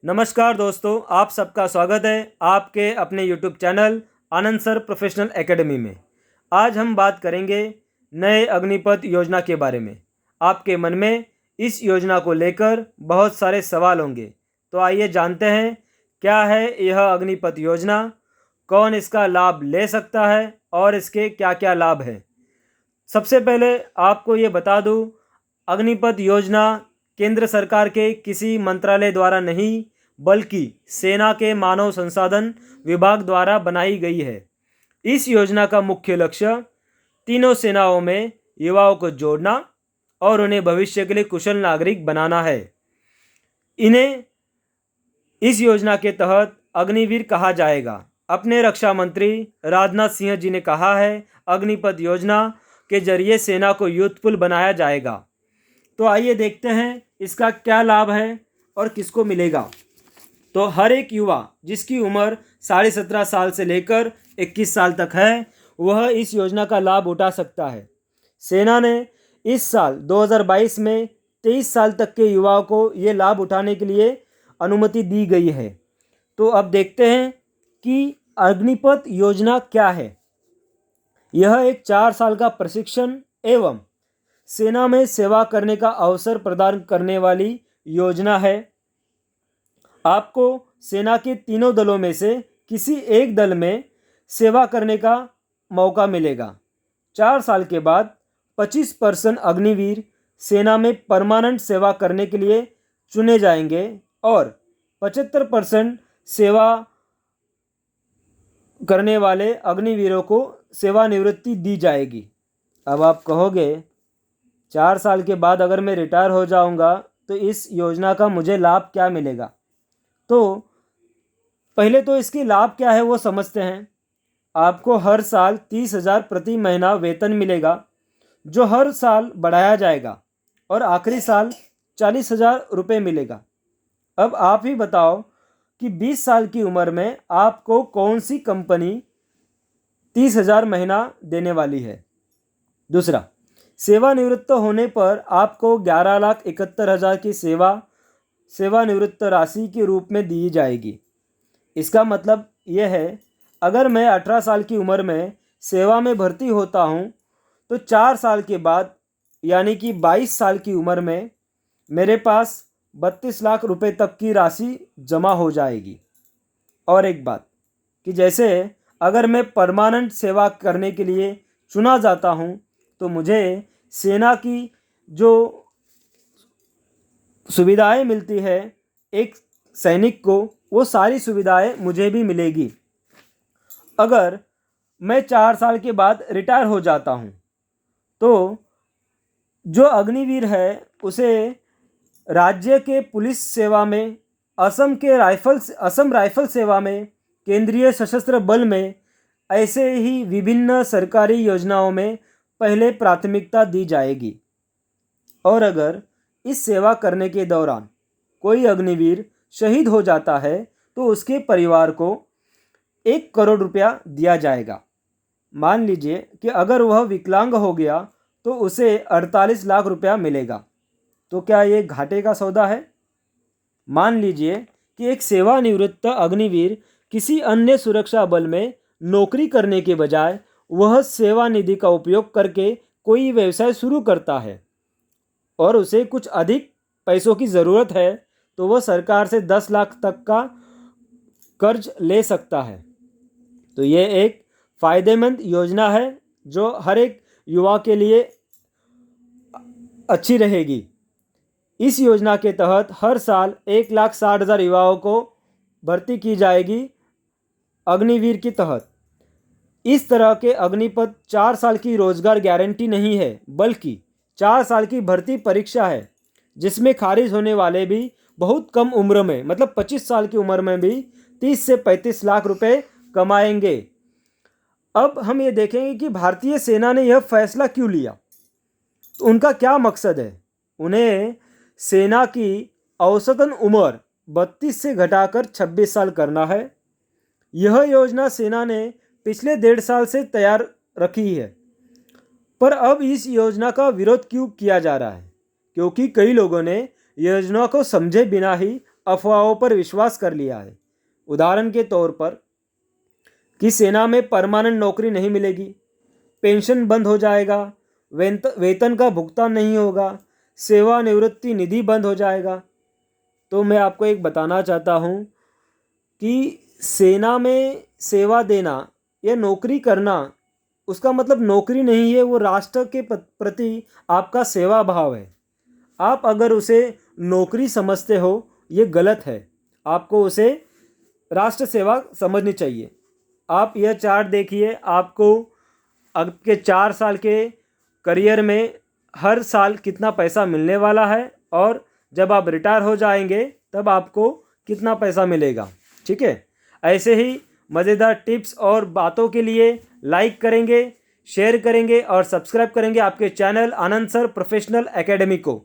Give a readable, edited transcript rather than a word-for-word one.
नमस्कार दोस्तों, आप सबका स्वागत है आपके अपने यूट्यूब चैनल आनंद सर प्रोफेशनल एकेडमी में। आज हम बात करेंगे नए अग्निपथ योजना के बारे में। आपके मन में इस योजना को लेकर बहुत सारे सवाल होंगे, तो आइए जानते हैं क्या है यह अग्निपथ योजना, कौन इसका लाभ ले सकता है और इसके क्या क्या लाभ हैं। सबसे पहले आपको ये बता दूं, अग्निपथ योजना केंद्र सरकार के किसी मंत्रालय द्वारा नहीं बल्कि सेना के मानव संसाधन विभाग द्वारा बनाई गई है। इस योजना का मुख्य लक्ष्य तीनों सेनाओं में युवाओं को जोड़ना और उन्हें भविष्य के लिए कुशल नागरिक बनाना है। इन्हें इस योजना के तहत अग्निवीर कहा जाएगा। अपने रक्षा मंत्री राजनाथ सिंह जी ने कहा है, अग्निपथ योजना के जरिए सेना को यूथफुल बनाया जाएगा। तो आइए देखते हैं इसका क्या लाभ है और किसको मिलेगा। तो हर एक युवा जिसकी उम्र 17.5 साल से लेकर 21 साल तक है, वह इस योजना का लाभ उठा सकता है। सेना ने इस साल 2022 में 23 साल तक के युवाओं को ये लाभ उठाने के लिए अनुमति दी गई है। तो अब देखते हैं कि अग्निपथ योजना क्या है। यह एक 4 साल का प्रशिक्षण एवं सेना में सेवा करने का अवसर प्रदान करने वाली योजना है। आपको सेना के तीनों दलों में से किसी एक दल में सेवा करने का मौका मिलेगा। 4 साल के बाद 25% अग्निवीर सेना में परमानेंट सेवा करने के लिए चुने जाएंगे और 75% सेवा करने वाले अग्निवीरों को सेवानिवृत्ति दी जाएगी। अब आप कहोगे 4 साल के बाद अगर मैं रिटायर हो जाऊंगा तो इस योजना का मुझे लाभ क्या मिलेगा। तो पहले तो इसकी लाभ क्या है वो समझते हैं। आपको हर साल 30,000 प्रति महीना वेतन मिलेगा, जो हर साल बढ़ाया जाएगा और आखिरी साल 40,000 रुपये मिलेगा। अब आप ही बताओ कि 20 साल की उम्र में आपको कौन सी कंपनी 30,000 महीना देने वाली है। दूसरा, सेवानिवृत्त होने पर आपको 11,71,000 की सेवानिवृत्त राशि के रूप में दी जाएगी। इसका मतलब यह है, अगर मैं 18 साल की उम्र में सेवा में भर्ती होता हूँ तो 4 साल के बाद यानी कि 22 साल की उम्र में मेरे पास 32 लाख रुपए तक की राशि जमा हो जाएगी। और एक बात कि जैसे अगर मैं परमानेंट सेवा करने के लिए चुना जाता हूँ तो मुझे सेना की जो सुविधाएं मिलती है एक सैनिक को, वो सारी सुविधाएं मुझे भी मिलेगी। अगर मैं 4 साल के बाद रिटायर हो जाता हूँ तो जो अग्निवीर है उसे राज्य के पुलिस सेवा में, असम राइफल सेवा में, केंद्रीय सशस्त्र बल में, ऐसे ही विभिन्न सरकारी योजनाओं में पहले प्राथमिकता दी जाएगी। और अगर इस सेवा करने के दौरान कोई अग्निवीर शहीद हो जाता है तो उसके परिवार को 1 करोड़ रुपया दिया जाएगा। मान लीजिए कि अगर वह विकलांग हो गया तो उसे 48 लाख रुपया मिलेगा। तो क्या ये घाटे का सौदा है? मान लीजिए कि एक सेवानिवृत्त अग्निवीर किसी अन्य सुरक्षा बल में नौकरी करने के बजाय वह सेवा निधि का उपयोग करके कोई व्यवसाय शुरू करता है और उसे कुछ अधिक पैसों की ज़रूरत है, तो वह सरकार से 10 लाख तक का कर्ज ले सकता है। तो ये एक फ़ायदेमंद योजना है जो हर एक युवा के लिए अच्छी रहेगी। इस योजना के तहत हर साल 1,60,000 युवाओं को भर्ती की जाएगी अग्निवीर के तहत। इस तरह के अग्निपथ 4 साल की रोजगार गारंटी नहीं है, बल्कि 4 साल की भर्ती परीक्षा है, जिसमें खारिज होने वाले भी बहुत कम उम्र में, मतलब 25 साल की उम्र में भी 30 से 35 लाख रुपए कमाएंगे। अब हम ये देखेंगे कि भारतीय सेना ने यह फैसला क्यों लिया, तो उनका क्या मकसद है। उन्हें सेना की औसतन उम्र 32 से घटाकर 26 साल करना है। यह योजना सेना ने पिछले 1.5 साल से तैयार रखी है, पर अब इस योजना का विरोध क्यों किया जा रहा है? क्योंकि कई लोगों ने योजना को समझे बिना ही अफवाहों पर विश्वास कर लिया है। उदाहरण के तौर पर कि सेना में परमानेंट नौकरी नहीं मिलेगी, पेंशन बंद हो जाएगा, वेतन का भुगतान नहीं होगा, सेवानिवृत्ति निधि बंद हो जाएगा। तो मैं आपको एक बताना चाहता हूँ कि सेना में सेवा देना या नौकरी करना, उसका मतलब नौकरी नहीं है, वो राष्ट्र के प्रति आपका सेवा भाव है। आप अगर उसे नौकरी समझते हो, ये गलत है। आपको उसे राष्ट्र सेवा समझनी चाहिए। आप यह चार्ट देखिए, आपको आपके 4 साल के करियर में हर साल कितना पैसा मिलने वाला है और जब आप रिटायर हो जाएंगे तब आपको कितना पैसा मिलेगा। ठीक है, ऐसे ही मज़ेदार टिप्स और बातों के लिए लाइक करेंगे, शेयर करेंगे और सब्सक्राइब करेंगे आपके चैनल आनंद सर प्रोफेशनल एकेडमी को।